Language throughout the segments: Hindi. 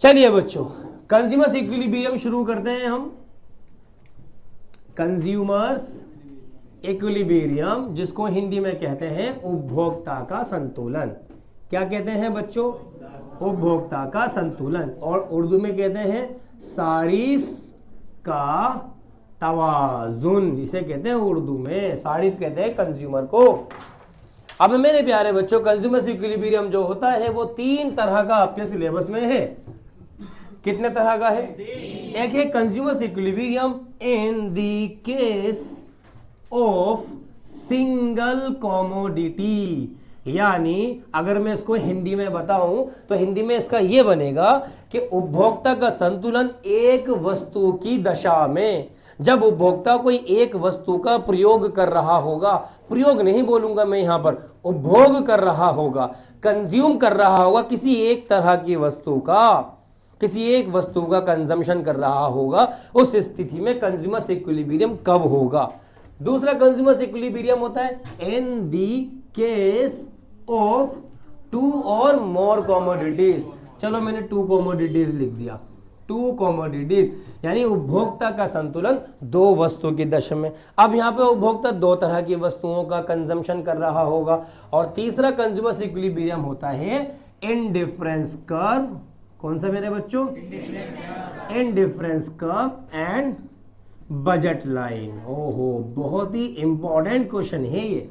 चलिए बच्चों, कंज्यूमर्स इक्विलिब्रियम शुरू करते हैं हम। कंज्यूमर्स इक्विलिब्रियम, जिसको हिंदी में कहते हैं उपभोक्ता का संतुलन। क्या कहते हैं बच्चों? उपभोक्ता का संतुलन। और उर्दू में कहते हैं सारिफ का तवाजुन, जिसे कहते हैं उर्दू में सारिफ कहते हैं कंज्यूमर को। अब मेरे प्यारे बच्चों, कंज्यूमर्स इक्विलिब्रियम जो होता है वो 3 तरह का आपके सिलेबस में है। कितने तरह का है? एक है consumers equilibrium in the case of single commodity, यानी अगर मैं इसको हिंदी में बताऊं तो हिंदी में इसका यह बनेगा कि उपभोक्ता का संतुलन एक वस्तु की दशा में, जब उपभोक्ता कोई एक वस्तु का प्रयोग कर रहा होगा, प्रयोग नहीं बोलूंगा मैं यहां पर, उपभोग कर रहा होगा, कंज्यूम कर रहा होगा, किसी एक तरह की वस्तु का, किसी एक वस्तु का कंजम्पशन कर रहा होगा, उस स्थिति में कंज्यूमर्स इक्विलिब्रियम कब होगा। दूसरा कंज्यूमर्स इक्विलिब्रियम होता है इन दी केस ऑफ 2 और मोर कमोडिटीज। चलो मैंने 2 कमोडिटीज लिख दिया। 2 कमोडिटीज यानी उपभोक्ता का संतुलन 2 वस्तु की दशा में। अब यहाँ पे उपभोक्ता 2 तरह की वस्तुओं का कंजम्पशन कर रहा होगा। और तीसरा कंज्यूमर्स इक्विलिब्रियम होता है इंडिफरेंस कर्व। कौन सा मेरे बच्चों? Indifference curve and budget line. ओहो, बहुत ही इंपॉर्टेंट क्वेश्चन है ये,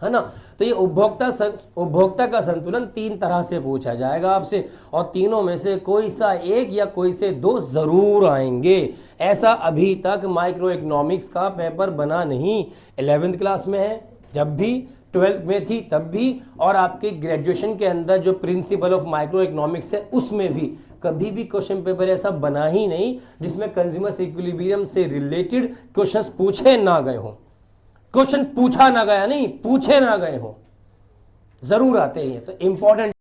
है ना। तो ये उपभोक्ता का संतुलन 3 तरह से पूछा जाएगा आपसे, और तीनों में से कोई सा एक या कोई से 2 जरूर आएंगे। ऐसा अभी तक माइक्रो इकोनॉमिक्स का पेपर बना नहीं। 11th क्लास में है जब भी, 12th में थी तब भी, और आपके ग्रेजुएशन के अंदर जो प्रिंसिपल ऑफ माइक्रो इकोनॉमिक्स है उसमें भी कभी भी क्वेश्चन पेपर ऐसा बना ही नहीं जिसमें कंज्यूमर्स इक्विलिब्रियम से रिलेटेड क्वेश्चंस पूछे ना गए हों। क्वेश्चन पूछा ना गया नहीं, पूछे ना गए हो, जरूर आते हैं। तो इंपॉर्टेंट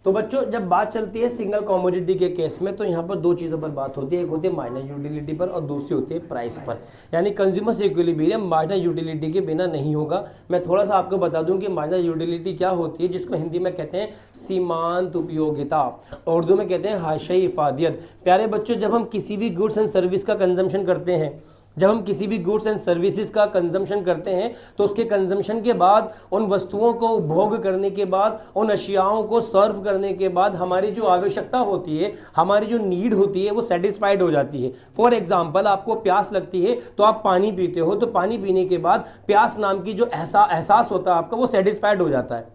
तो बच्चों, जब बात चलती है सिंगल कमोडिटी के केस में, तो यहाँ पर 2 चीज़ों पर बात होती है। एक होती है मार्जिनल यूटिलिटी पर और दूसरी होती है प्राइस पर। यानी कंज्यूमर्स इक्विलिब्रियम मार्जिनल यूटिलिटी के बिना नहीं होगा। मैं थोड़ा सा आपको बता दूं कि मार्जिनल यूटिलिटी क्या होती है, जिसको हिंदी में कहते हैं सीमांत उपयोगिता, उर्दू में कहते हैं हाशियाई इफादियत। प्यारे बच्चों, जब हम किसी भी गुड्स एंड सर्विस का कंजम्पशन करते हैं, जब हम किसी भी गुड्स एंड सर्विसेज का कंजम्पशन करते हैं, तो उसके कंजम्पशन के बाद, उन वस्तुओं को उपभोग करने के बाद, उन अशियाओं को सर्व करने के बाद हमारी जो आवश्यकता होती है, हमारी जो नीड होती है, वो सेटिस्फाइड हो जाती है। फॉर एग्जांपल, आपको प्यास लगती है तो आप पानी पीते हो, तो पानी पीने के बाद प्यास नाम की जो एहसास होता है आपका, वो सेटिस्फाइड हो जाता है।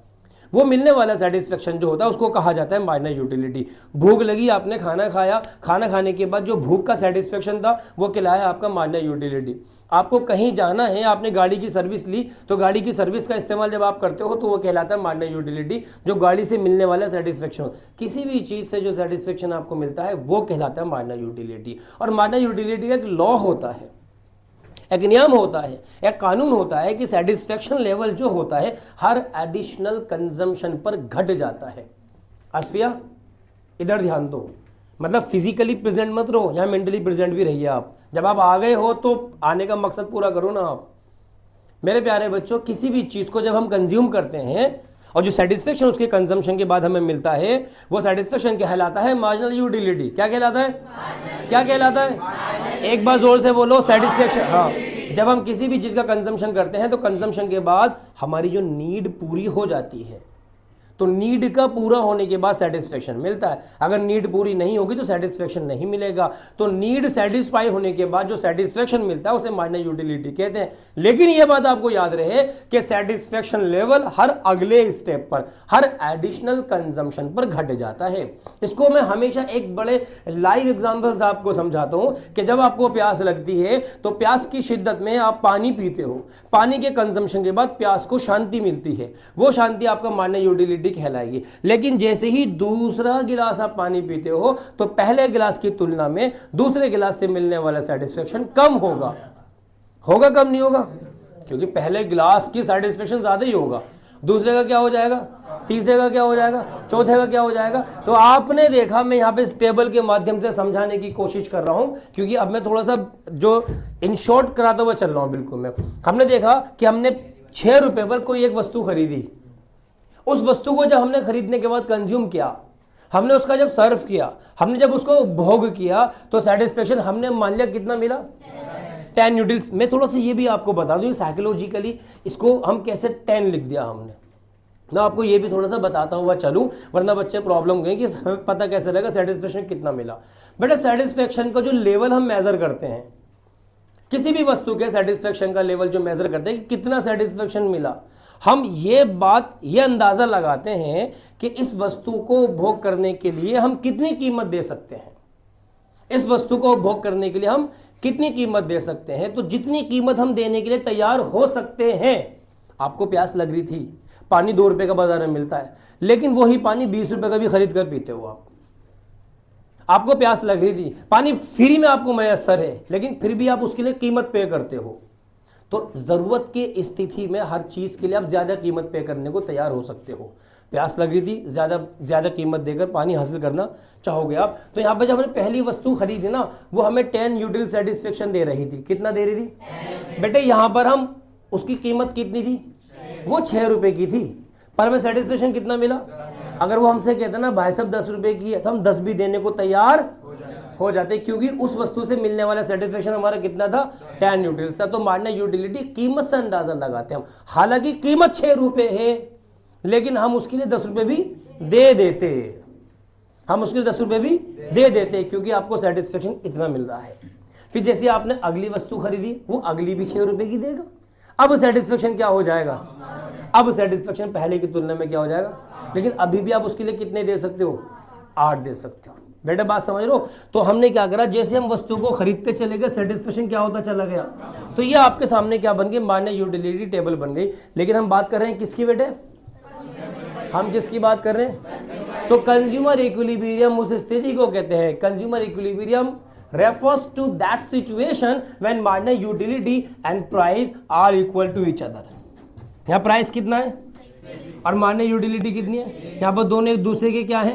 वो मिलने वाला सेटिस्फेक्शन जो होता है उसको कहा जाता है मार्जिनल यूटिलिटी। भूख लगी, आपने खाना खाया, खाना खाने के बाद जो भूख का सेटिस्फेक्शन था वो कहलाया आपका मार्जिनल यूटिलिटी। आपको कहीं जाना है, आपने गाड़ी की सर्विस ली, तो गाड़ी की सर्विस का इस्तेमाल जब आप करते हो तो वो कहलाता है मार्जिनल यूटिलिटी, जो गाड़ी से मिलने वाला सेटिस्फेक्शन। किसी भी चीज़ से जो सेटिस्फेक्शन आपको मिलता है वो कहलाता है मार्जिनल यूटिलिटी। और मार्जिनल यूटिलिटी का एक लॉ होता है, एक नियम होता है, एक कानून होता है कि सेटिस्फेक्शन लेवल जो होता है हर एडिशनल कंजम्पशन पर घट जाता है। असफिया, इधर ध्यान दो, मतलब फिजिकली प्रेजेंट मत रहो, यहाँ मेंटली प्रेजेंट भी रहिए आप। जब आप आ गए हो तो आने का मकसद पूरा करो ना आप। मेरे प्यारे बच्चों, किसी भी चीज़ को जब हम कंज्यूम करते हैं और जो सेटिस्फेक्शन उसके कंजम्पशन के बाद हमें मिलता है, वो सेटिस्फेक्शन कहलाता है मार्जिनल यूटिलिटी। क्या कहलाता है? क्या कहलाता है? एक बार जोर से बोलो, सेटिस्फेक्शन। हाँ, जब हम किसी भी चीज़ का कंजम्पशन करते हैं तो कंजम्पशन के बाद हमारी जो नीड पूरी हो जाती है, तो नीड का पूरा होने के बाद सेटिस्फेक्शन मिलता है। अगर नीड पूरी नहीं होगी तो सेटिस्फेक्शन नहीं मिलेगा। तो नीड सेटिस्फाई होने के बाद जो सेटिस्फेक्शन मिलता है उसे मार्जिनल यूटिलिटी कहते हैं। लेकिन यह बात आपको याद रहे कि सेटिस्फेक्शन लेवल हर अगले स्टेप पर, हर एडिशनल कंजम्पशन पर घट जाता है। इसको मैं हमेशा एक बड़े लाइव एग्जांपल से आपको समझाता हूं कि जब आपको प्यास लगती है तो प्यास की शिद्दत में आप पानी पीते हो, पानी के कंजम्पशन के बाद प्यास को शांति मिलती है। वो शांति आपका मार्जिनल यूटिलिटी यूटिलिटी कहलाएगी। लेकिन जैसे ही दूसरा गिलास आप पानी पीते हो तो पहले गिलास की तुलना में दूसरे गिलास से मिलने वाला सेटिस्फेक्शन कम होगा। होगा कम नहीं होगा? क्योंकि पहले गिलास की सेटिस्फेक्शन ज्यादा ही होगा, दूसरे का क्या हो जाएगा, तीसरे का क्या हो जाएगा, चौथे का क्या हो जाएगा। तो आपने देखा, मैं यहाँ पे इस टेबल के माध्यम से समझाने की कोशिश कर रहा हूँ, क्योंकि अब मैं थोड़ा सा जो इन शॉर्ट कराता हुआ चल रहा हूँ बिल्कुल मैं। हमने देखा कि हमने 6 रुपए पर कोई एक वस्तु खरीदी, उस वस्तु को जब हमने खरीदने के बाद कंज्यूम किया, हमने उसका जब सर्व किया, हमने जब उसको भोग किया, तो सेटिस्फेक्शन हमने मान लिया कितना मिला, 10 न्यूटल्स। मैं थोड़ा सा ये भी आपको बता दूं, साइकोलॉजिकली इसको हम कैसे 10 लिख दिया हमने, मैं आपको ये भी थोड़ा सा बताता हुआ चलूं, वरना बच्चे प्रॉब्लम गए कि हमें पता कैसे रहेगा सेटिस्फेक्शन कितना मिला। बेटा सेटिस्फेक्शन का जो लेवल हम मेजर करते हैं, किसी भी वस्तु के सेटिस्फेक्शन का लेवल जो मेजर करते हैं कि कितना सेटिस्फेक्शन मिला, हम ये अंदाजा लगाते हैं कि इस वस्तु को भोग करने के लिए हम कितनी कीमत दे सकते हैं, इस वस्तु को भोग करने के लिए हम कितनी कीमत दे सकते हैं। तो जितनी कीमत हम देने के लिए तैयार हो सकते हैं, आपको प्यास लग रही थी, पानी 2 रुपए का बाजार में मिलता है, लेकिन वही पानी 20 रुपए का भी खरीद कर पीते हो आप। आपको प्यास लग रही थी, पानी फ्री में आपको मैसर है, लेकिन फिर भी आप उसके लिए कीमत पे करते हो। तो जरूरत की स्थिति में हर चीज के लिए आप ज्यादा कीमत पे करने को तैयार हो सकते हो। प्यास लग रही थी, ज्यादा कीमत देकर पानी हासिल करना चाहोगे आप। तो यहाँ पर जब हमने पहली वस्तु खरीदी ना, वो हमें 10 यूटिल सेटिस्फेक्शन दे रही थी। कितना दे रही थी बेटे? यहाँ पर हम उसकी कीमत कितनी थी, वो 6 रुपए की थी, पर हमें सेटिस्फेक्शन कितना मिला। अगर वो हमसे कहते ना भाई साहब 10 रुपए की है, तो हम 10 भी देने को तैयार हो जाते, क्योंकि उस वस्तु से मिलने वाला सेटिस्फेक्शन हमारा कितना था, 10 न्यूटल्स था। तो मार्जिनल यूटिलिटी कीमत से अंदाजा लगाते हैं हम। हालांकि कीमत 6 रुपए है, लेकिन हम उसके लिए 10 रुपए भी दे देते, हम उसके लिए 10 रुपए भी दे देते, क्योंकि आपको सेटिस्फेक्शन इतना मिल रहा है। फिर जैसे आपने अगली वस्तु खरीदी, वो अगली भी 6 रुपए की देगा। अब सेटिस्फेक्शन क्या हो जाएगा, अब सेटिस्फेक्शन पहले की तुलना में क्या हो जाएगा, लेकिन अभी भी आप उसके लिए कितने दे सकते हो, 8 दे सकते हो। बेटा बात समझ रहे हो? तो हमने क्या करा, जैसे हम वस्तु को खरीदते चले गए, सेटिस्फेक्शन क्या होता चला गया। तो ये आपके सामने क्या बन गई, मार्जिनल यूटिलिटी टेबल बन गई। लेकिन हम बात कर रहे हैं किसकी बेटे, हम किसकी बात कर रहे हैं? तो कंज्यूमर इक्विलिब्रियम उस स्थिति को कहते हैं, consumer equilibrium refers to that situation when marginal utility and price are equal to each other। यहाँ प्राइस कितना है और मार्जिनल यूटिलिटी कितनी है, यहाँ पर दोनों एक दूसरे के क्या है,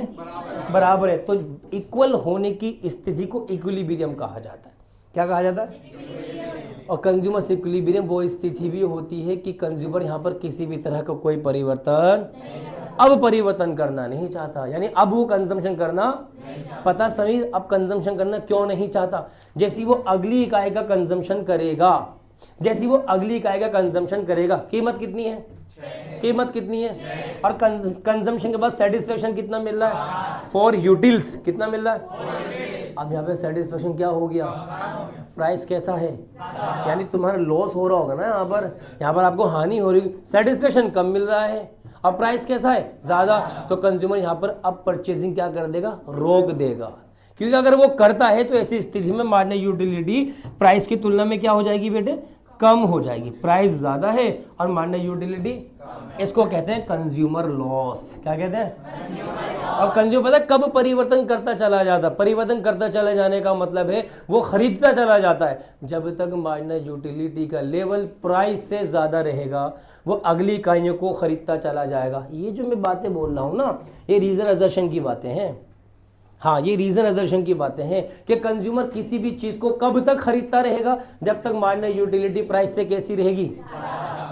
बराबर है। तो इक्वल होने की स्थिति को इक्विलिब्रियम कहा जाता है। क्या कहा जाता है? और कंज्यूमर इक्विलिब्रियम वो स्थिति भी होती है कि कंज्यूमर यहाँ पर किसी भी तरह का कोई परिवर्तन, अब परिवर्तन करना नहीं चाहता, यानी अब वो कंजम्पशन करना, पता समीर अब कंजम्पशन करना क्यों नहीं चाहता। जैसी वो अगली इकाई का कंजम्पशन करेगा, जैसी वो अगली इकाई का कंजम्पशन करेगा, कीमत कितनी है, कीमत कितनी है, और कंजम्पशन के बाद सेटिस्फेक्शन कितना मिल रहा है, 4 यूटिल्स कितना मिल रहा है। अब यहाँ पे सेटिस्फेक्शन क्या हो गया, प्राइस कैसा है, यानी तुम्हारा लॉस हो रहा होगा ना, यहाँ पर आपको हानि हो रही, सेटिस्फेक्शन कम मिल रहा है और प्राइस कैसा है, ज्यादा। तो कंज्यूमर यहाँ पर अब परचेजिंग क्या कर देगा, रोक देगा, क्योंकि अगर वो करता है तो ऐसी स्थिति में मार्जिनल यूटिलिटी प्राइस की तुलना में क्या हो जाएगी बेटे, कम हो जाएगी। प्राइस ज्यादा है और मार्जिनल यूटिलिटी, इसको कहते हैं कंज्यूमर लॉस। क्या कहते हैं? और कंज्यूमर पता कब परिवर्तन करता चला जाता, परिवर्तन करता चले जाने का मतलब है वो खरीदता चला जाता है, जब तक मार्जिनल यूटिलिटी का लेवल प्राइस से ज्यादा रहेगा वो अगली इकाइयों को खरीदता चला जाएगा। ये जो मैं बातें बोल रहा हूँ ना, ये रीजन असर्शन की बातें हैं। हाँ, ये रीजन असर्शन की बातें हैं कि कंज्यूमर किसी भी चीज को कब तक खरीदता रहेगा, जब तक मार्जिनल यूटिलिटी प्राइस से कैसी रहेगी,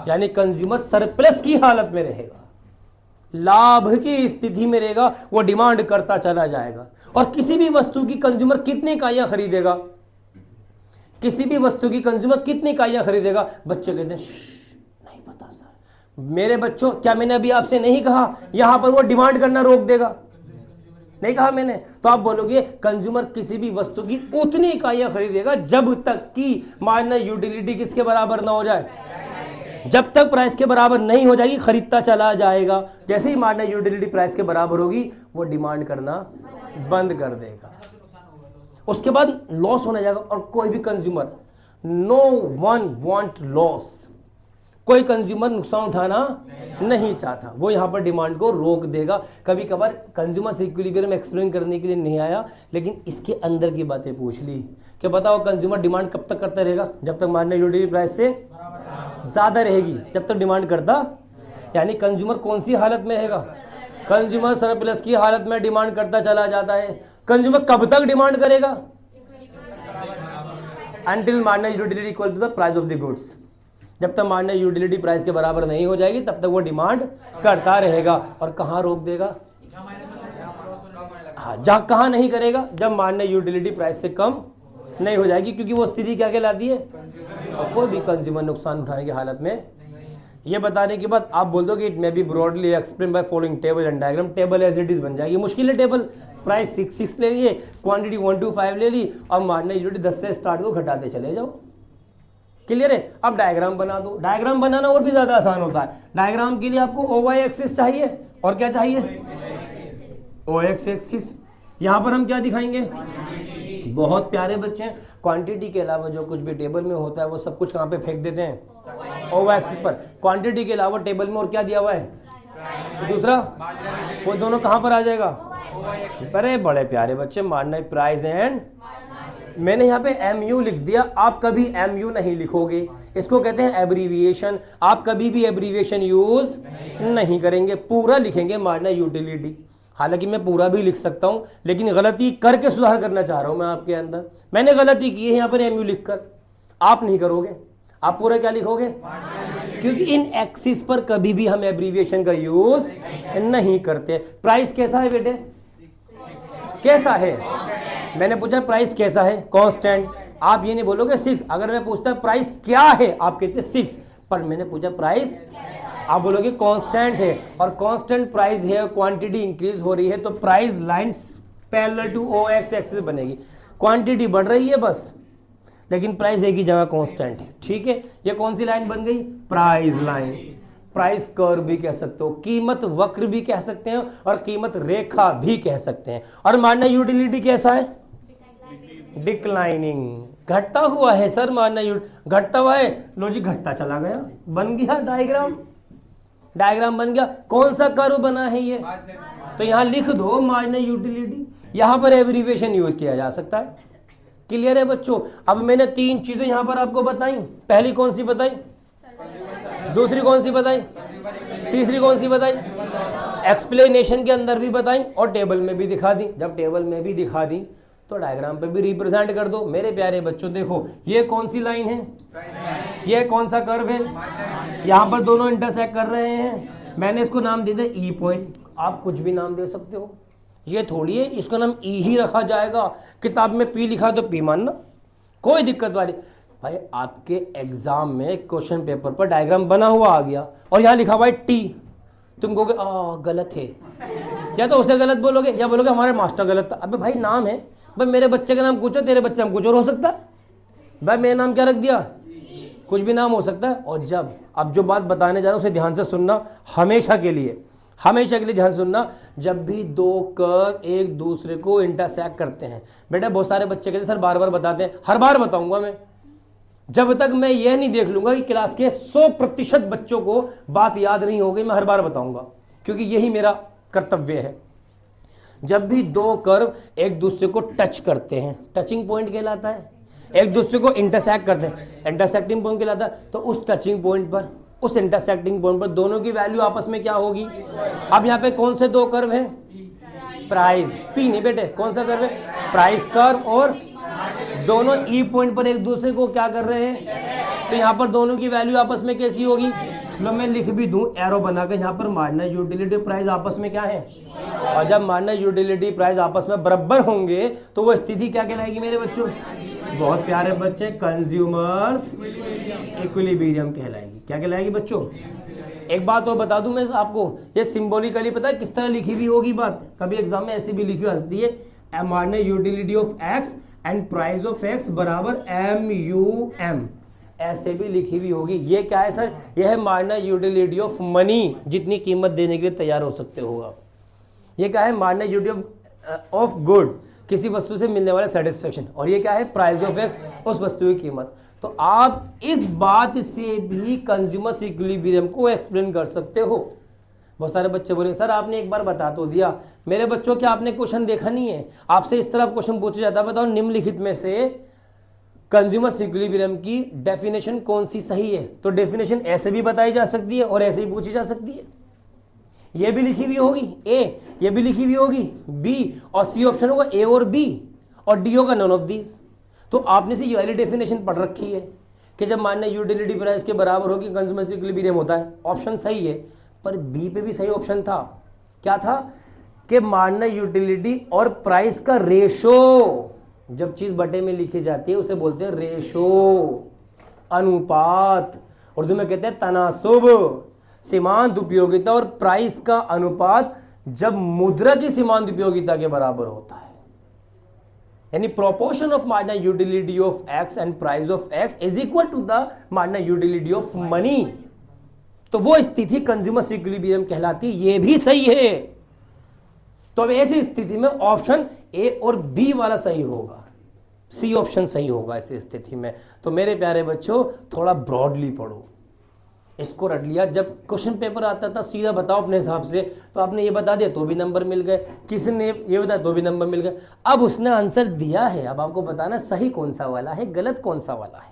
यानी कंज्यूमर सरप्लस की हालत में रहेगा, लाभ की स्थिति में रहेगा, वो डिमांड करता चला जाएगा। और किसी भी वस्तु की कंज्यूमर कितनी इकाइयां खरीदेगा, किसी भी वस्तु की कंज्यूमर कितनी इकाइयां खरीदेगा। बच्चे कहते हैं नहीं पता सर। मेरे बच्चों, क्या मैंने अभी आपसे नहीं कहा यहां पर वो डिमांड करना रोक देगा, नहीं कहा मैंने। तो आप बोलोगे कंज्यूमर किसी भी वस्तु की उतनी इकाइयां खरीदेगा जब तक कि मार्जिनल यूटिलिटी किसके बराबर ना हो जाए, जब तक प्राइस के बराबर नहीं हो जाएगी खरीदता चला जाएगा। जैसे ही मार्जिनल यूटिलिटी प्राइस के बराबर होगी वो डिमांड करना बंद कर देगा, उसके बाद लॉस होने जाएगा। और कोई भी consumer, no one want loss, कोई कंज्यूमर नुकसान उठाना नहीं चाहता, वो यहाँ पर डिमांड को रोक देगा। कभी कभार कंज्यूमर इक्विलिब्रियम एक्सप्लेन करने के लिए नहीं आया, लेकिन इसके अंदर की बातें पूछ ली कि बताओ कंज्यूमर डिमांड कब तक करता रहेगा, जब तक मार्जिनल यूटिलिटी प्राइस से ज़्यादा रहेगी, जब तक डिमांड करता, यानी कंज्यूमर कौन सी हालत में रहेगा, कंज्यूमर सरप्लस की हालत में डिमांड करता चला जाता है। कंज्यूमर कब तक डिमांड करेगा, until marginal utility equal to the price of the goods, जब तक मार्जिनल यूटिलिटी प्राइस के बराबर नहीं हो जाएगी तब तक वो डिमांड करता रहेगा। और कहाँ रोक देगा, हाँ, जहाँ कहाँ नहीं करेगा, जब मार्जिनल यूटिलिटी प्राइस से कम नहीं हो जाएगी, क्योंकि वो स्थिति क्या कहलाती है, और कोई भी कंज्यूमर नुकसान उठाने की हालत में। ये बताने के बाद आप बोल दो कि it may be broadly explain by following table and diagram, table as it is बन जाएगी। मुश्किल है टेबल, प्राइस 6 ले लिए, क्वांटिटी 1 to 5 ले ली, और मार्जिनल यूटिलिटी 10 से स्टार्ट को घटाते चले जाओ। क्लियर है। अब डायग्राम बना दो, डायग्राम बनाना और भी ज्यादा आसान होता है। डायग्राम के लिए आपको OY एक्सिस चाहिए, और क्या चाहिए, OX एक्सिस। यहाँ पर हम क्या दिखाएंगे, बहुत प्यारे बच्चे हैं, क्वांटिटी के अलावा जो कुछ भी टेबल में होता है वो सब कुछ कहाँ पे फेंक देते हैं, OY एक्सिस पर। क्वांटिटी के अलावा टेबल में और क्या दिया हुआ है, दूसरा, वो दोनों कहाँ पर आ जाएगा, अरे बड़े प्यारे बच्चे, मार्जिनल प्राइस एंड, मैंने यहाँ पे MU लिख दिया, आप कभी MU नहीं लिखोगे, इसको कहते हैं एब्रीविएशन। आप कभी भी एब्रीविएशन यूज नहीं करेंगे, पूरा लिखेंगे मार्जिनल यूटिलिटी। हालांकि मैं पूरा भी लिख सकता हूँ, लेकिन गलती करके सुधार करना चाह रहा हूँ मैं आपके अंदर। मैंने गलती की है यहाँ पर MU लिखकर, आप नहीं करोगे, आप पूरा क्या लिखोगे, क्योंकि इन एक्सिस पर कभी भी हम एब्रीविएशन का यूज नहीं करते। प्राइस कैसा है बेटे, कैसा है, मैंने पूछा प्राइस कैसा है, कांस्टेंट। आप ये नहीं बोलोगे 6, अगर मैं पूछता प्राइस क्या है आप कहते 6, पर मैंने पूछा प्राइस, आप बोलोगे कांस्टेंट है, और कांस्टेंट प्राइस है, क्वांटिटी इंक्रीज हो रही है, तो price line parallel to OX axis बनेगी। क्वांटिटी बढ़ रही है बस, लेकिन प्राइस एक ही जगह कांस्टेंट है। ठीक है, ये कौन सी लाइन बन गई, प्राइस लाइन। प्राइस कर्व भी कह सकते हो, कीमत वक्र भी कह सकते हैं, और कीमत रेखा भी कह सकते हैं। और मार्जिनल यूटिलिटी कैसा है, डिक्लाइनिंग, घटता हुआ है सर, मार्जिनल यूटिलिटी घटता हुआ है, लो जी घटता चला गया, बन गया डायग्राम, डायग्राम बन गया। कौन सा कर्व बना है ये, तो यहां लिख दो मार्जिनल यूटिलिटी, यहां पर एब्रीविएशन यूज किया जा सकता है। क्लियर है बच्चों। अब मैंने 3 चीजें यहां पर आपको बताई, पहली कौन सी बताई, दूसरी कौन सी बताई, तीसरी कौन सी बताई, एक्सप्लेनेशन के अंदर भी बताई और टेबल में भी दिखा दी। जब टेबल में भी दिखा दी तो डायग्राम पे भी रिप्रेजेंट कर दो। मेरे प्यारे बच्चों देखो, ये कौन सी लाइन है, ये कौन सा कर्व है, यहाँ पर दोनों इंटरसेक्ट कर रहे हैं, मैंने इसको नाम दे दिया E पॉइंट, आप कुछ भी नाम दे सकते हो, ये थोड़ी है इसका नाम E ही रखा जाएगा। किताब में P लिखा तो P मानना, कोई दिक्कत वाली। भाई आपके एग्जाम में क्वेश्चन पेपर पर डायग्राम बना हुआ आ गया और यहाँ लिखा हुआ है T, तुम कहोगे गलत है, या तो उसे गलत बोलोगे या बोलोगे हमारे मास्टर गलत था। अबे भाई नाम है, भाई मेरे बच्चे का नाम कुछ है, तेरे बच्चे का नाम कुछ और हो सकता है, भाई मेरा नाम क्या रख दिया, कुछ भी नाम हो सकता है। और जब अब जो बात बताने जा रहा हूँ उसे ध्यान से सुनना, हमेशा के लिए ध्यान सुनना। जब भी 2 कर्व एक दूसरे को इंटरसेक्ट करते हैं, बेटा बहुत सारे बच्चे कहते हैं सर बार बार बताते हैं, हर बार बताऊंगा मैं, जब तक मैं यह नहीं देख लूंगा कि क्लास के 100% बच्चों को बात याद नहीं होगी, मैं हर बार बताऊंगा, क्योंकि यही मेरा कर्तव्य है। जब भी 2 कर्व एक दूसरे को टच करते हैं, टचिंग पॉइंट कहलाता है, एक दूसरे को इंटरसेक्ट करते हैं, इंटरसेक्टिंग पॉइंट कहलाता है। तो उस टचिंग पॉइंट पर, उस इंटरसेक्टिंग पॉइंट पर दोनों की वैल्यू आपस में क्या होगी। अब यहाँ पे कौन से 2 कर्व हैं, प्राइस, P नहीं बेटे, कौन सा कर्व है, प्राइस कर्व, और दोनों E पॉइंट पर एक दूसरे को क्या कर रहे हैं, तो यहाँ पर दोनों की वैल्यू आपस में कैसी होगी। लो मैं लिख भी दूं एरो बनाकर, यहाँ पर मार्जिनल यूटिलिटी प्राइस आपस में क्या है, और जब मार्जिनल यूटिलिटी प्राइस आपस में बराबर होंगे तो वो स्थिति क्या कहलाएगी मेरे बच्चों, बहुत प्यारे बच्चे, कंज्यूमर्स इक्विलिब्रियम कहलाएगी। क्या कहलाएगी बच्चों। एक बात और बता दूं मैं आपको, ये सिंबॉलिकली पता है किस तरह लिखी हुई होगी बात, कभी एग्जाम में ऐसी भी लिखी हुई हंसती है, marginal utility of X and price of x बराबर MUM, ऐसे भी लिखी हुई होगी। ये क्या है सर, यह है मार्जिनल यूटिलिटी ऑफ मनी, जितनी कीमत देने के लिए तैयार हो सकते हो आप। ये क्या है, marginal utility of of good, किसी वस्तु से मिलने वाला सेटिस्फेक्शन, और ये क्या है, प्राइस ऑफ एक्स, उस वस्तु की कीमत। तो आप इस बात से भी कंज्यूमर इक्विलिब्रियम को एक्सप्लेन कर सकते हो। बहुत सारे बच्चे बोले सर आपने एक बार बता तो दिया। मेरे बच्चों क्या आपने क्वेश्चन देखा नहीं है? आपसे इस तरह क्वेश्चन पूछा जाता है, बताओ निम्नलिखित में से कंज्यूमर इक्विलिब्रियम की डेफिनेशन कौन सी सही है? तो डेफिनेशन ऐसे भी बताई जा सकती है और ऐसे ही पूछी जा सकती है। ये भी लिखी हुई होगी ए, ये भी लिखी हुई होगी बी, और सी ऑप्शन होगा ए और बी, और डी होगा नॉन ऑफ दीज। तो आपने से ये वाली डेफिनेशन पढ़ रखी है कि जब मान्य यूटिलिटी प्राइस के बराबर होगी कंज्यूमर इक्विलिब्रियम होता है। ऑप्शन सही है, पर बी पे भी सही ऑप्शन था। क्या था? कि मान्य यूटिलिटी और प्राइस का रेशो, जब चीज बटे में लिखी जाती है उसे बोलते हैं रेशो, अनुपात, उर्दू में कहते हैं तनासुब। सीमांत उपयोगिता और प्राइस का अनुपात जब मुद्रा की सीमांत उपयोगिता के बराबर होता है, यानी proportion of marginal utility of X and price of X is equal to the marginal utility of money, तो वो स्थिति कंज्यूमर इक्विलिब्रियम कहलाती है। ये भी सही है। तो अब ऐसी स्थिति में ऑप्शन ए और बी वाला सही होगा, सी ऑप्शन सही होगा ऐसी स्थिति में। तो मेरे प्यारे बच्चों थोड़ा ब्रॉडली पढ़ो, इसको रट लिया। जब क्वेश्चन पेपर आता था सीधा बताओ अपने हिसाब से, तो आपने ये बता दिया तो भी नंबर मिल गए, किसी ने ये बताया तो भी नंबर मिल गए। अब उसने आंसर दिया है, अब आपको बताना सही कौन सा वाला है, गलत कौन सा वाला है।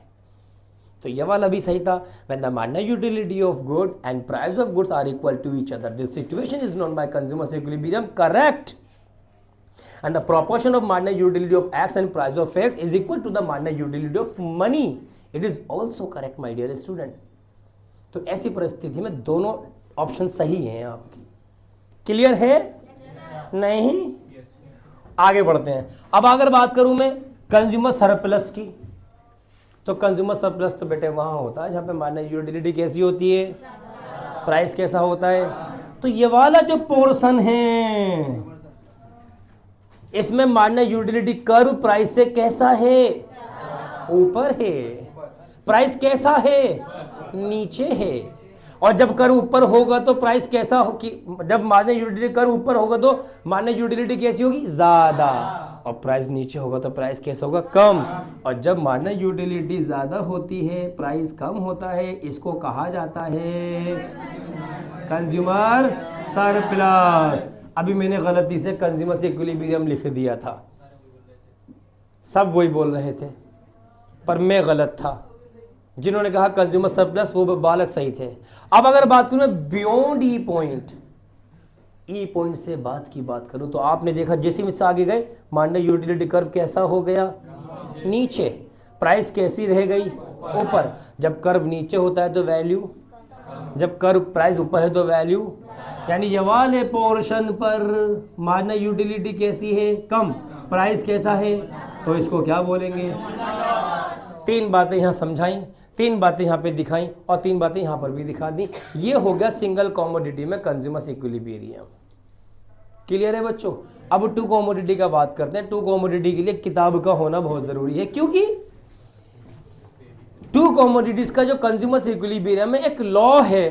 तो ये वाला भी सही था। When the marginal utility of good and price of goods are equal to each other, this situation is known by consumer equilibrium, correct? And the proportion of marginal utility of x and price of x is equal to the marginal utility of money. It is also correct, my dear student. तो ऐसी परिस्थिति में दोनों ऑप्शन सही हैं आपकी। क्लियर है? नहीं? आगे बढ़ते हैं। अब अगर बात करूं मैं कंज्यूमर सरप्लस की, तो कंज्यूमर सरप्लस तो बेटे वहां होता है जहां पे मार्जिनल यूटिलिटी कैसी होती है, प्राइस कैसा होता है। तो ये वाला जो पोर्शन है इसमें मार्जिनल यूटिलिटी कर्व प्राइस से कैसा है, ऊपर है। प्राइस कैसा है, नीचे है। और जब कर्व ऊपर होगा तो प्राइस कैसा हो, कि जब मार्जिनल यूटिलिटी कर्व ऊपर होगा तो मार्जिनल यूटिलिटी कैसी होगी, ज्यादा, और प्राइस नीचे होगा तो प्राइस कैसा होगा, कम। और जब मार्जिनल यूटिलिटी ज्यादा होती है प्राइस कम होता है, इसको कहा जाता है कंज्यूमर सरप्लस। अभी मैंने गलती से कंज्यूमर इक्विलिब्रियम लिख दिया था, सब वही बोल रहे थे पर मैं गलत था। जिन्होंने कहा कंज्यूमर सरप्लस वो बालक सही थे। अब अगर बात करूं बियॉन्ड ई पॉइंट, ई पॉइंट से बात करूं तो आपने देखा जैसे में से आगे गए मार्जिनल यूटिलिटी कर्व कैसा हो गया, नीचे। प्राइस कैसी रह गई, ऊपर। जब कर्व नीचे होता है तो वैल्यू, जब कर्व प्राइस ऊपर है तो वैल्यू। यानी ये वाले पोर्शन पर मार्जिनल यूटिलिटी कैसी है, कम, प्राइस कैसा है, तो इसको क्या बोलेंगे। तीन बातें यहाँ समझाई, तीन बातें यहाँ पे दिखाई और तीन बातें यहाँ पर भी दिखा दी। ये हो गया सिंगल कॉमोडिटी में कंज्यूमर इक्विलिब्रियम। क्लियर है बच्चों? अब टू कॉमोडिटी का बात करते हैं। टू कॉमोडिटी के लिए किताब का होना बहुत जरूरी है, क्योंकि टू कॉमोडिटीज का जो कंज्यूमर इक्विलिब्रियम में एक लॉ है।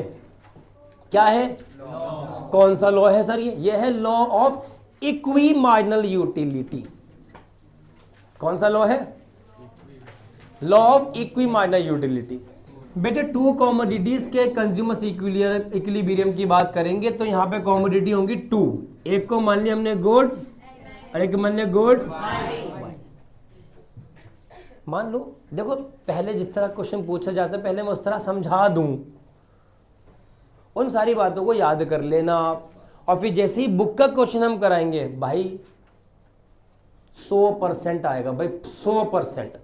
क्या है? कौन सा लॉ है सर? ये है law of equi marginal utility. कौन सा लॉ है? Law of equi marginal utility. बेटे टू कॉमोडिटीज के कंज्यूमर इक्विलिब्रियम की बात करेंगे तो यहां पे कॉमोडिटी होंगी टू। एक को मान लिया हमने गुड और एक मान लिया गुड। मान लो, देखो पहले जिस तरह क्वेश्चन पूछा जाता है पहले मैं उस तरह समझा दूं, उन सारी बातों को याद कर लेना आप। और फिर जैसे ही बुक का क्वेश्चन हम कराएंगे भाई 100% आएगा भाई, 100%।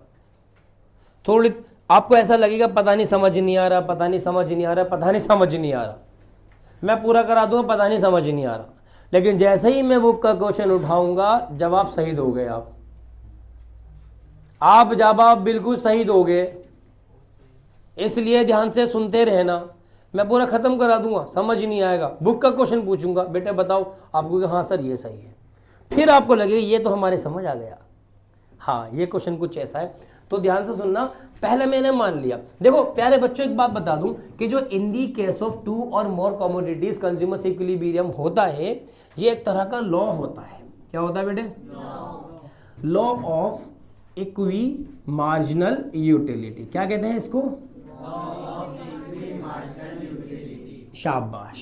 थोड़ी आपको ऐसा लगेगा पता नहीं समझ नहीं आ रहा, पता नहीं समझ नहीं आ रहा, पता नहीं समझ नहीं आ रहा, मैं पूरा करा दूंगा, पता नहीं समझ नहीं आ रहा। लेकिन जैसे ही मैं बुक का क्वेश्चन उठाऊंगा जवाब सही दोगे आप जवाब बिल्कुल सही दोगे। इसलिए ध्यान से सुनते रहना, मैं पूरा खत्म करा दूंगा, समझ नहीं आएगा बुक का क्वेश्चन पूछूंगा, बेटे बताओ, आपको हाँ सर ये सही है, फिर आपको लगेगा ये तो हमारे समझ आ गया, हाँ ये क्वेश्चन कुछ ऐसा है। तो ध्यान से सुनना, पहले मैंने मान लिया। देखो प्यारे बच्चों एक बात बता दूं कि जो इन दी केस ऑफ टू और मोर कमोडिटीज कंज्यूमर इक्विलिब्रियम होता है, ये एक तरह का लॉ होता है। क्या होता है बेटे? Law of equi marginal utility. क्या कहते हैं इसको? शाबाश।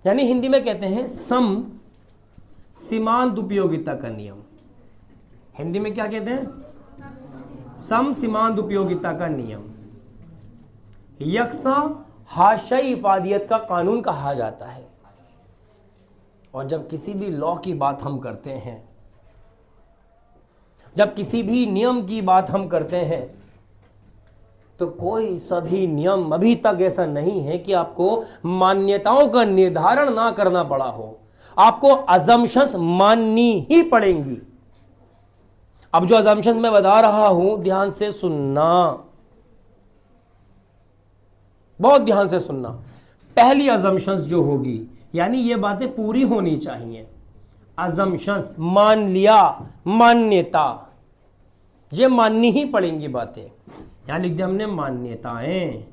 यानी हिंदी में कहते हैं सीमांत उपयोगिता का नियम। हिंदी में क्या कहते हैं? सीमांत उपयोगिता का नियम। यकसा हाशियाई इफादियत का कानून कहा जाता है। और जब किसी भी लॉ की बात हम करते हैं, जब किसी भी नियम की बात हम करते हैं, तो कोई सभी नियम अभी तक ऐसा नहीं है कि आपको मान्यताओं का निर्धारण ना करना पड़ा हो। आपको अजम्पशंस माननी ही पड़ेंगी। अब जो अजम्पशंस मैं बता रहा हूं, ध्यान से सुनना, बहुत ध्यान से सुनना। पहली अजम्पशंस जो होगी, यानी ये बातें पूरी होनी चाहिए। अजम्पशंस, मान लिया, मान्यता, ये माननी ही पड़ेंगी बातें। यहां लिख दिया हमने मान्यताएं।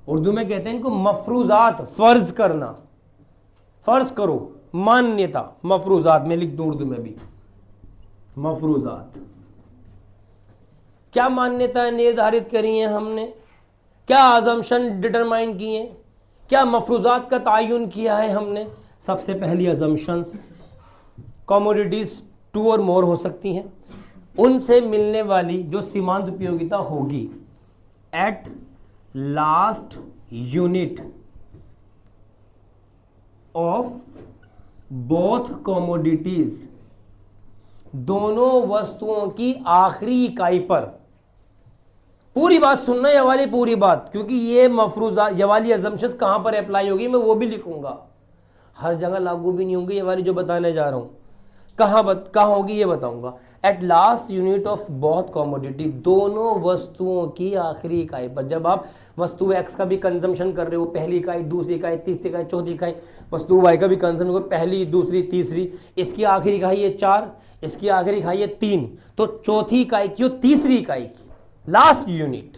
उर्दू में कहते हैं इनको मफरूजात, फर्ज करना। फर्ज करो, मान्यता, मफरूजात में लिख दूं उर्दू में भी, मफरूजात। क्या मान्यताएं निर्धारित करी हैं हमने? क्या अजम्पशन डिटरमाइन किए हैं? क्या मफरूजात का तायुन किया है हमने? सबसे पहली अजम्पशंस, कमोडिटीज 2 और मोर हो सकती हैं, उनसे मिलने वाली जो सीमांत उपयोगिता होगी, at last unit of both commodities, दोनों वस्तुओं की आखिरी इकाई पर। पूरी बात सुनना, ये वाली पूरी बात, क्योंकि ये मफरूजा, ये वाली अजम्पशंस कहां पर अप्लाई होगी मैं वो भी लिखूंगा। हर जगह लागू भी नहीं होंगी ये वाली जो बताने जा रहा हूं। कहां होगी ये बताऊंगा। At last unit of both commodity, दोनों वस्तुओं की आखिरी इकाई पर। जब आप वस्तु एक्स का भी कंजम्पशन कर रहे हो, पहली इकाई, दूसरी इकाई, तीसरी इकाई, चौथी इकाई, वस्तु वाई का भी कंजम्पशन हो, पहली, दूसरी, तीसरी, इसकी आखिरी इकाई है 4, इसकी आखिरी इकाई है 3, तो चौथी इकाई की और तीसरी इकाई की लास्ट यूनिट,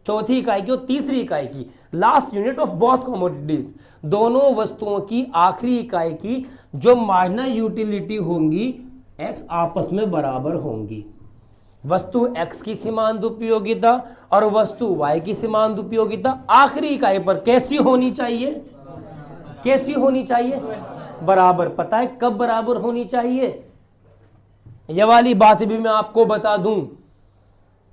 चौथी इकाई की और तीसरी इकाई की last unit of both commodities, दोनों वस्तुओं की आखिरी इकाई की जो मार्जिनल यूटिलिटी होंगी, एक्स आपस में बराबर होंगी। वस्तु एक्स की सीमांत उपयोगिता और वस्तु वाई की सीमांत उपयोगिता आखिरी इकाई पर कैसी होनी चाहिए? कैसी होनी चाहिए? बराबर। पता है कब बराबर होनी चाहिए? यह वाली बात भी मैं आपको बता दूं,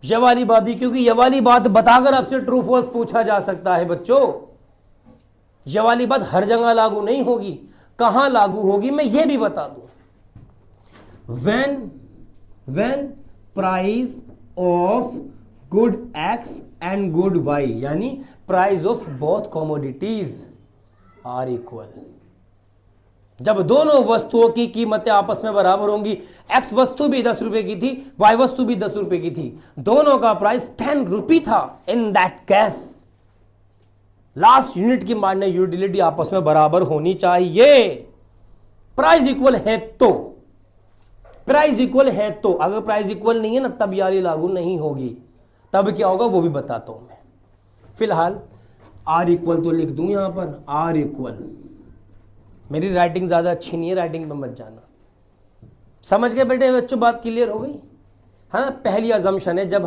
यह वाली बात भी, क्योंकि यह वाली बात बताकर आपसे ट्रू फॉल्स पूछा जा सकता है बच्चों। यह वाली बात हर जगह लागू नहीं होगी, कहां लागू होगी मैं यह भी बता दूं। when price of good X and good Y, यानी price of both commodities are equal, जब दोनों वस्तुओं की कीमतें आपस में बराबर होंगी, एक्स वस्तु भी 10 रुपए की थी, वाई वस्तु भी 10 रुपए की थी, दोनों का प्राइस 10 रुपी था, in that case last unit की मार्जिनल यूटिलिटी आपस में बराबर होनी चाहिए। प्राइस इक्वल है तो, प्राइस इक्वल है तो, अगर प्राइस इक्वल नहीं है ना तब यारी लागू नहीं होगी। तब क्या होगा वो भी बताता हूं मैं। फिलहाल आर इक्वल तो लिख दूं यहां पर, आर इक्वल। मेरी राइटिंग ज्यादा अच्छी नहीं है, राइटिंग में मत जाना। समझ गए बेटे बच्चों? बात क्लियर हो गई है ना? पहली अजम्पशन है, जब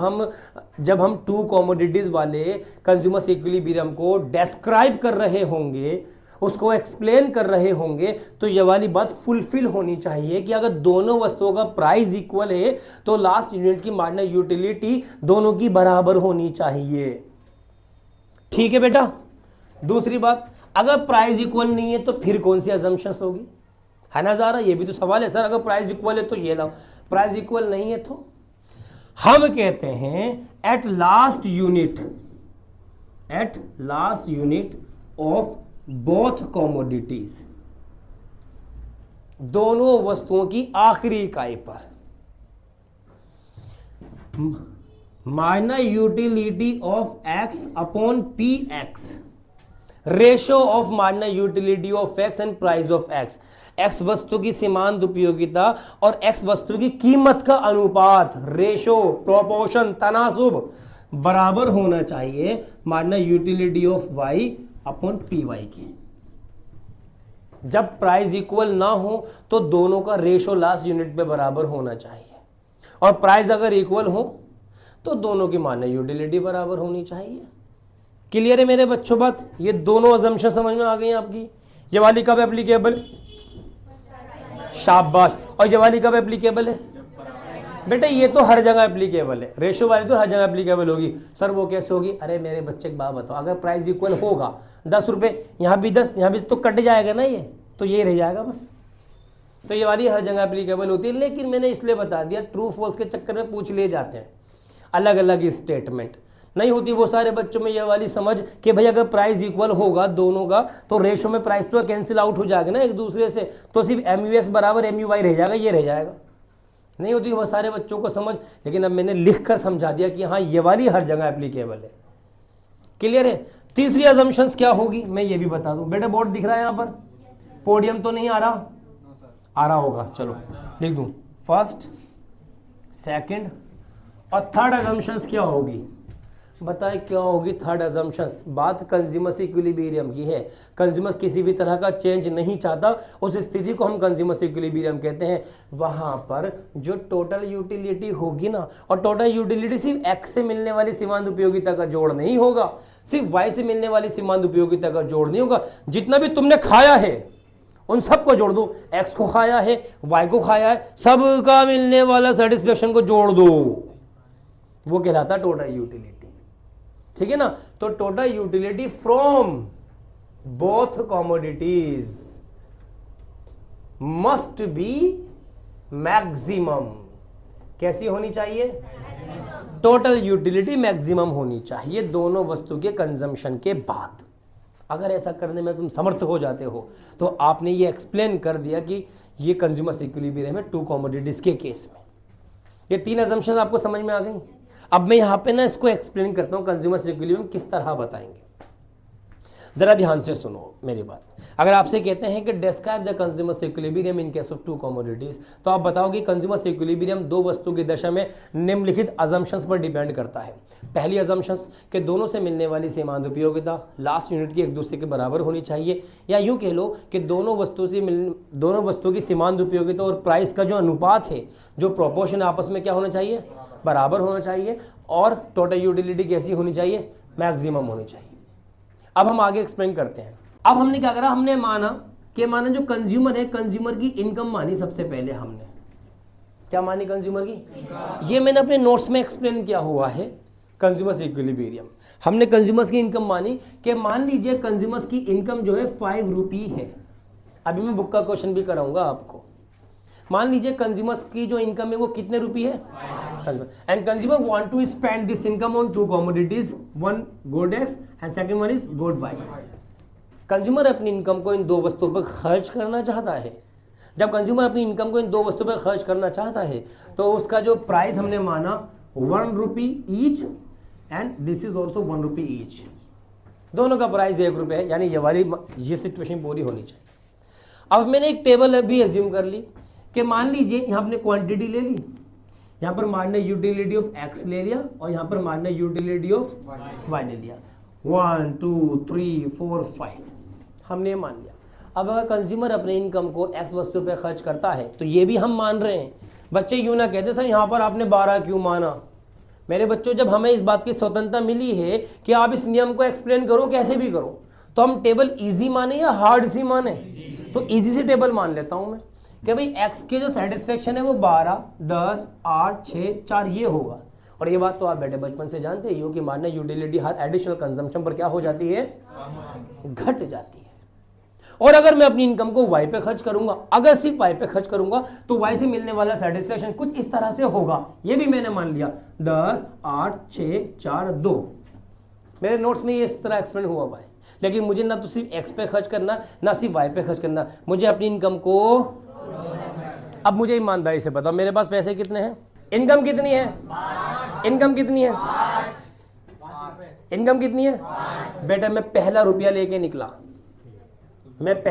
हम 2 कमोडिटीज वाले कंज्यूमर इक्विलिब्रियम को डिस्क्राइब कर रहे होंगे, उसको एक्सप्लेन कर रहे होंगे, तो ये वाली बात फुलफिल होनी चाहिए कि अगर दोनों वस्तुओं का प्राइस इक्वल है तो लास्ट यूनिट की मार्जिनल यूटिलिटी दोनों की बराबर होनी चाहिए। ठीक है बेटा? दूसरी बात, अगर प्राइस इक्वल नहीं है तो फिर कौन सी अजम्पशंस होगी? है ना ज़रा, ये भी तो सवाल है सर। अगर प्राइस इक्वल है तो ये लाओ, प्राइस इक्वल नहीं है तो हम कहते हैं at last unit of both commodities, दोनों वस्तुओं की आखिरी इकाई पर marginal utility of x upon P x, ratio of marginal utility of X and price of x, x वस्तु की सीमांत उपयोगिता और एक्स वस्तु की कीमत का अनुपात, रेशो, प्रोपोर्शन, तनासुब बराबर होना चाहिए marginal utility of Y upon P Y की। जब प्राइस इक्वल ना हो तो दोनों का रेशो लास्ट यूनिट पे बराबर होना चाहिए, और प्राइस अगर इक्वल हो तो दोनों की मान्य यूटिलिटी बराबर होनी चाहिए। क्लियर है मेरे बच्चों बात? ये दोनों अजम्पशन समझ में आ गई आपकी। ये वाली कब एप्लीकेबल? शाबाश। और ये वाली कब एप्लीकेबल है? बेटा ये तो हर जगह एप्लीकेबल है, रेशो वाली तो हर जगह एप्लीकेबल होगी। सर वो कैसे होगी? अरे मेरे बच्चे की बात बताओ, अगर प्राइस इक्वल होगा 10 रुपये, यहाँ भी 10, यहाँ भी, तो कट जाएगा ना, ये तो ये रह जाएगा बस। तो ये वाली हर जगह एप्लीकेबल होती है, लेकिन मैंने इसलिए बता दिया, ट्रू फॉल्स के चक्कर में पूछ लिए जाते हैं अलग अलग स्टेटमेंट, नहीं होती वो सारे बच्चों में ये वाली समझ कि भाई अगर प्राइस इक्वल होगा दोनों का तो रेशो में प्राइस तो कैंसिल आउट हो जाएगा ना एक दूसरे से, तो सिर्फ MUX बराबर MUY रह जाएगा, ये रह जाएगा। नहीं होती वो सारे बच्चों को समझ, लेकिन अब मैंने लिख कर समझा दिया कि हाँ ये वाली हर जगह एप्लीकेबल है। क्लियर है? तीसरी अजम्पशंस क्या होगी मैं ये भी बता दूं। बेटा बोर्ड दिख रहा है यहाँ पर? पोडियम तो नहीं आ रहा? आ रहा होगा, चलो लिख दूं। फर्स्ट, सेकंड और थर्ड अजम्पशंस क्या होगी? बताएं क्या होगी थर्ड अजम्पशंस? बात कंज्यूमर इक्विलिब्रियम की है। कंज्यूमर किसी भी तरह का चेंज नहीं चाहता, उस स्थिति को हम कंज्यूमर इक्विलिब्रियम कहते हैं। वहां पर जो टोटल यूटिलिटी होगी ना, और टोटल यूटिलिटी सिर्फ एक्स से मिलने वाली सीमांत उपयोगिता का जोड़ नहीं होगा, सिर्फ वाई से मिलने वाली सीमांत उपयोगिता का जोड़ नहीं होगा, जितना भी तुमने खाया है उन सबको जोड़ दो। एक्स को खाया है, वाई को खाया है, सबका मिलने वाला सेटिस्फेक्शन को जोड़ दो, वो कहलाता टोटल यूटिलिटी। ठीक है ना? तो total utility from both commodities must be maximum. कैसी होनी चाहिए? टोटल यूटिलिटी मैक्सिमम होनी चाहिए दोनों वस्तु के कंजम्पशन के बाद। अगर ऐसा करने में तुम समर्थ हो जाते हो तो आपने ये एक्सप्लेन कर दिया कि ये कंज्यूमर इक्विलिब्रियम है टू कमोडिटीज के केस में। ये तीन अजम्पशन आपको समझ में आ गई। अब मैं यहां पे ना इसको एक्सप्लेन करता हूं कंज्यूमर इक्विलिब्रियम किस तरह बताएंगे। जरा ध्यान से सुनो मेरी बात। अगर आपसे कहते हैं कि describe the consumer equilibrium in case of to commodities, तो आप बताओगे कंज्यूमर इक्विलिब्रियम दो वस्तु की दशा में निम्नलिखित अजम्पशंस पर डिपेंड करता है। पहली अजम्पशंस के दोनों से मिलने वाली सीमांत उपयोगिता लास्ट यूनिट की एक दूसरे के बराबर होनी चाहिए, या यूं कह लो कि दोनों वस्तु की सीमांत उपयोगिता और प्राइस का जो अनुपात है, जो प्रोपोर्शन आपस में क्या होना चाहिए? बराबर होना चाहिए। और टोटल यूटिलिटी कैसी होनी चाहिए? मैक्सिमम होनी चाहिए। अब हम आगे एक्सप्लेन करते हैं। अब हमने क्या करा? हमने माना जो कंज्यूमर है, कंज्यूमर की इनकम मानी। सबसे पहले हमने क्या मानी? कंज्यूमर की। ये मैंने अपने नोट्स में एक्सप्लेन किया हुआ है कंज्यूमर इक्विलिब्रियम। हमने कंज्यूमर्स की इनकम मानी कि मान लीजिए कंज्यूमर्स की इनकम जो है 5 रुपी है। अभी मैं बुक का क्वेश्चन भी कराऊंगा आपको। मान लीजिए कंज्यूमर्स की जो इनकम है वो कितने रुपी है? And consumer want to spend this income on two commodities, one good X and second one is good Y. Consumer अपनी इनकम को इन दो वस्तुओं पर खर्च करना चाहता है। जब कंज्यूमर अपनी इनकम को इन दो वस्तुओं पर खर्च करना चाहता है तो उसका जो प्राइस हमने माना 1 rupee each and this is also 1 rupee each. दोनों का प्राइस 1 रुपये है, यानी ये सिचुएशन पूरी होनी चाहिए। अब मैंने एक टेबल अभी एज्यूम कर ली कि मान लीजिए यहाँ अपने क्वांटिटी ले ली, यहाँ पर मार्जिनल यूटिलिटी ऑफ एक्स ले लिया और यहाँ पर मार्जिनल यूटिलिटी ऑफ वाई ले लिया। 1 2 3 4 5 हमने मान लिया। अब अगर कंज्यूमर अपने इनकम को एक्स वस्तु पे खर्च करता है तो ये भी हम मान रहे हैं। बच्चे यूं ना कहते सर यहाँ पर आपने 12 क्यों माना। मेरे बच्चों, जब हमें इस बात की स्वतंत्रता मिली है कि आप इस नियम को एक्सप्लेन करो कैसे भी करो, तो हम टेबल इजी माने या हार्ड सी माने? तो इजी सी टेबल मान लेता हूं मैं कि भाई एक्स के जो सेटिस्फेक्शन है वो 12 10 8 6 4 ये होगा। और ये बात तो आप बेटे बचपन से जानते ही हो कि मार्जिनल यूटिलिटी हर एडिशनल कंजम्पशन पर क्या हो जाती है? घट जाती है। और अगर मैं अपनी इनकम को वाई पे खर्च करूंगा, अगर सिर्फ वाई पे खर्च करूंगा तो वाई से मिलने वाला सेटिस्फेक्शन कुछ इस तरह से होगा। ये भी मैंने मान लिया 10 8 6 4 2। मेरे नोट्स में ये इस तरह एक्सप्लेन हुआ हुआ है। लेकिन मुझे ना तो सिर्फ एक्स पे खर्च करना ना सिर्फ वाई पे खर्च करना, मुझे अपनी इनकम को। अब मुझे ईमानदारी से बताओ मेरे पास पैसे कितने हैं? इनकम कितनी है? इनकम कितनी है? इनकम कितनी है? बेटा मैं पहला रुपया लेके निकला, मैं जब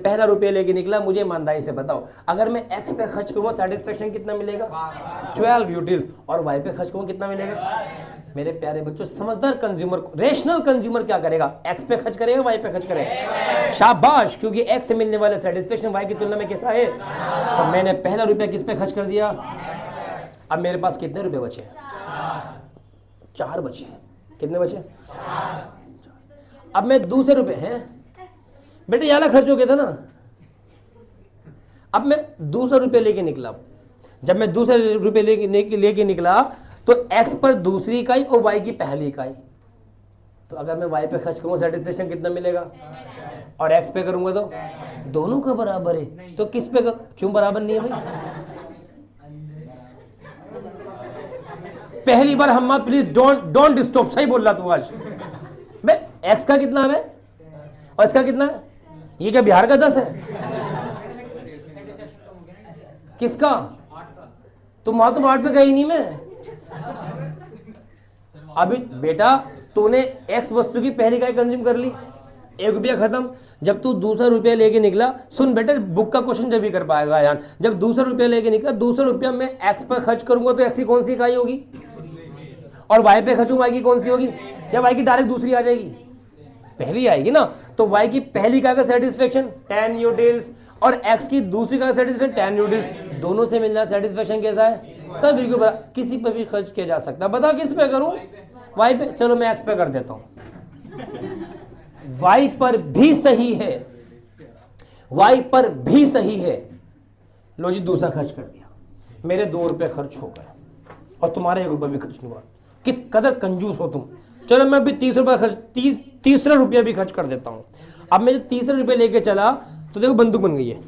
पहला रुपया लेके निकला, मुझे ईमानदारी से बताओ अगर मैं एक्स पे खर्च करूंगा सेटिस्फेक्शन कितना मिलेगा? 12 यूटिल्स। और वाई पे खर्च करूंगा कितना मिलेगा? मेरे प्यारे बच्चों, समझदार कंज्यूमर, रेशनल कंज्यूमर क्या करेगा? एक्स पे खर्च करेगा, वाई पे खर्च करेगा? शाबाश, क्योंकि एक्स से मिलने वाला सेटिस्फेक्शन वाई की तुलना में कैसा है? और मैंने पहला रुपया किस पे खर्च कर दिया? अब मेरे पास कितने रुपए बचे? 4 बचे। कितने बचे? अब मैं दूसरे रुपए हैं बेटे, ज्यादा खर्च हो गया था ना। अब मैं दूसरा रुपया लेके निकला। जब मैं दूसरे रुपये लेके निकला तो x पर दूसरी इकाई और y की पहली इकाई। तो अगर मैं y पे खर्च करूंगा सेटिस्फेक्शन कितना मिलेगा? और x पे करूंगा तो दोनों का बराबर है। तो किस पे क्यों बराबर नहीं है भाई? पहली बार हम प्लीज डोंट डिस्टर्ब। सही बोल रहा तू आज। मैं x का कितना है और इसका कितना है? ये क्या बिहार का 10 है? किसका? तो वहां तो 8 पे गई नहीं मैं। अभी बेटा तूने एक्स वस्तु की पहली इकाई कंज्यूम कर ली, 1 रुपया खत्म। जब तू दूसरा रुपया लेके निकला, सुन बेटा बुक का क्वेश्चन जब भी कर पाएगा यार, जब दूसरा रुपया लेके निकला, दूसरा रुपया मैं एक्स पर खर्च करूंगा तो एक्स की कौन सी इकाई होगी? और वाई पे खर्चूंगा, वाई की कौन सी होगी? या वाई की डायरेक्ट दूसरी आ जाएगी? पहली आएगी ना। तो वाई की पहली इकाई का सेटिस्फेक्शन 10 न्यूटन्स और एक्स की दूसरी इकाई का सेटिस्फेक्शन 10 न्यूटन्स, दोनों से मिलना सेटिस्फेक्शन कैसा है? सर बिल्कुल किसी पर भी खर्च किया जा सकता है। बता किस पे करूं? वाई पे। चलो मैं एक्स पे कर देता हूं। वाई पर भी सही है, वाई पर भी सही है। लो जी दूसरा खर्च कर दिया, मेरे 2 रुपए खर्च हो गए और तुम्हारे 1 रुपया भी खर्च नहीं हुआ। कित कदर कंजूस हो तुम। चलो मैं भी 30 रुपया भी खर्च कर देता हूं। अब मैं जब 30 रुपये लेके चला तो देखो बंदूक बन गई है।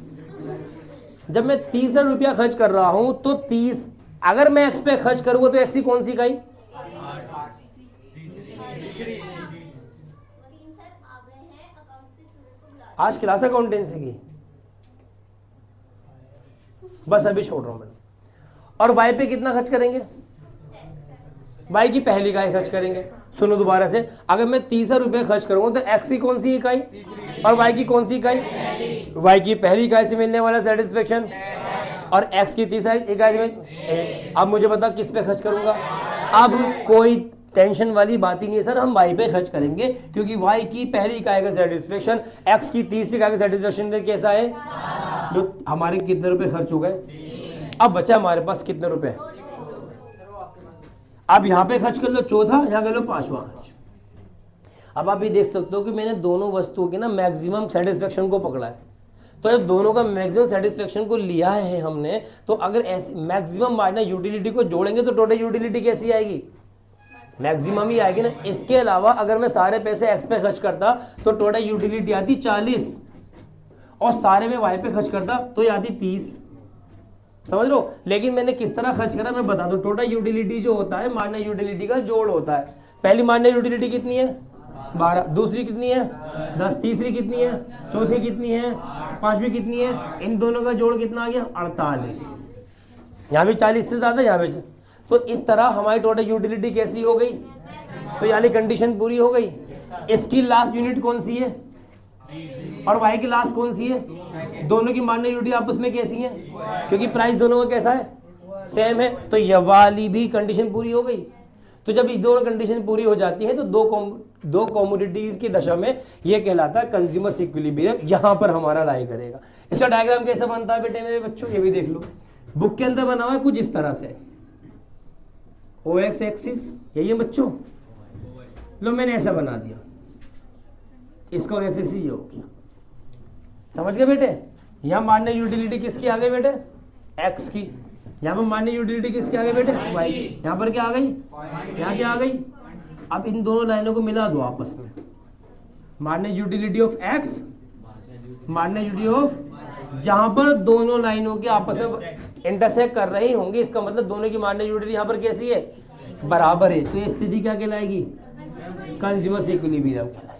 जब मैं 30 रुपया खर्च कर रहा हूं तो 30, अगर मैं एक्स पे खर्च करूंगा तो एक्स की कौन सी इकाई? आज क्लास अकाउंटेंसी की बस अभी छोड़ रहा हूं मैं। और वाई पे कितना खर्च करेंगे? वाई की पहली इकाई खर्च करेंगे। सुनो दोबारा से, अगर मैं 30 रुपये खर्च करूंगा तो एक्स की कौन सी इकाई और वाई की कौन सी इकाई? वाई की पहली इकाई से मिलने वाला सेटिस्फेक्शन और एक्स की 30 इकाई से। अब मुझे बता किस पे खर्च करूंगा? अब कोई टेंशन वाली बात ही नहीं है सर, हम वाई पे खर्च करेंगे क्योंकि वाई की पहली इकाई का सेटिस्फेक्शन एक्स की 30 इकाई का सेटिस्फेक्शन कैसा है? तो हमारे कितने रुपए खर्च हो गए? अब बचा हमारे पास कितने रुपए? अब यहां पे खर्च कर लो चौथा, यहां कर लो 5वां खर्च। अब आप ये देख सकते हो कि मैंने दोनों वस्तुओं के ना मैक्सिमम सेटिस्फेक्शन को पकड़ा है। तो जब दोनों का मैक्सिमम सेटिस्फेक्शन को लिया है हमने, तो अगर ऐसे मैक्सिमम मार्जिनल यूटिलिटी को जोड़ेंगे तो टोटल यूटिलिटी कैसी आएगी? मैक्सिमम ही आएगी ना। इसके अलावा अगर मैं सारे पैसे एक्स पे खर्च करता तो टोटल यूटिलिटी आती 40 और सारे में वाई पे खर्च करता तो ये आती 30। समझ लो। लेकिन मैंने किस तरह खर्च करा मैं बता दूं। टोटल यूटिलिटी जो होता है मार्जिनल यूटिलिटी का जोड़ होता है। पहली मार्जिनल यूटिलिटी कितनी है? 12। दूसरी कितनी है? 10। तीसरी कितनी है? चौथी कितनी है? 5वीं कितनी है? इन दोनों का जोड़ कितना आ गया? 48। यहाँ भी 40 से ज्यादा, यहाँ पे। तो इस तरह हमारी टोटल यूटिलिटी कैसी हो गई? तो यानी कंडीशन पूरी हो गई। इसकी लास्ट यूनिट कौन सी है और वाई की लास्ट कौन सी है? दोनों की मार्जिनल यूटिलिटी आपस में कैसी है? क्योंकि प्राइस दोनों का कैसा है? सेम है। तो ये वाली भी कंडीशन पूरी हो गई। तो जब ये दोनों कंडीशन पूरी हो जाती है तो दो कमोडिटीज की दशा में ये कहलाता है कंज्यूमर्स इक्विलिब्रियम। यहां पर हमारा लाई करेगा। इसका डायग्राम कैसे बनता है बेटे मेरे बच्चों? ये भी देख लो, बुक के अंदर बना हुआ है कुछ इस तरह से। OX एक्सिस यही है बच्चों। लो मैंने ऐसा बना दिया, इसका OX एक्सिस ये हो गया। समझ गए बेटे? यहां मार्जिनल यूटिलिटी किसकी आ गई बेटे? एक्स की। यहाँ पर मार्जिनल यूटिलिटी किसकी आ गई बेटे? वाई की। यहाँ पर क्या आ गई? यहाँ क्या आ गई? अब इन दोनों लाइनों को मिला दो आपस में। Marginal utility of x, marginal utility of, जहां पर दोनों लाइनों के आपस में इंटरसेक्ट कर रही होंगी, इसका मतलब दोनों की मार्जिनल यूटिलिटी यहाँ पर कैसी है? बराबर है। तो ये स्थिति क्या कहलाएगी? कंज्यूमर्स इक्विलिब्रियम कहलाएगी।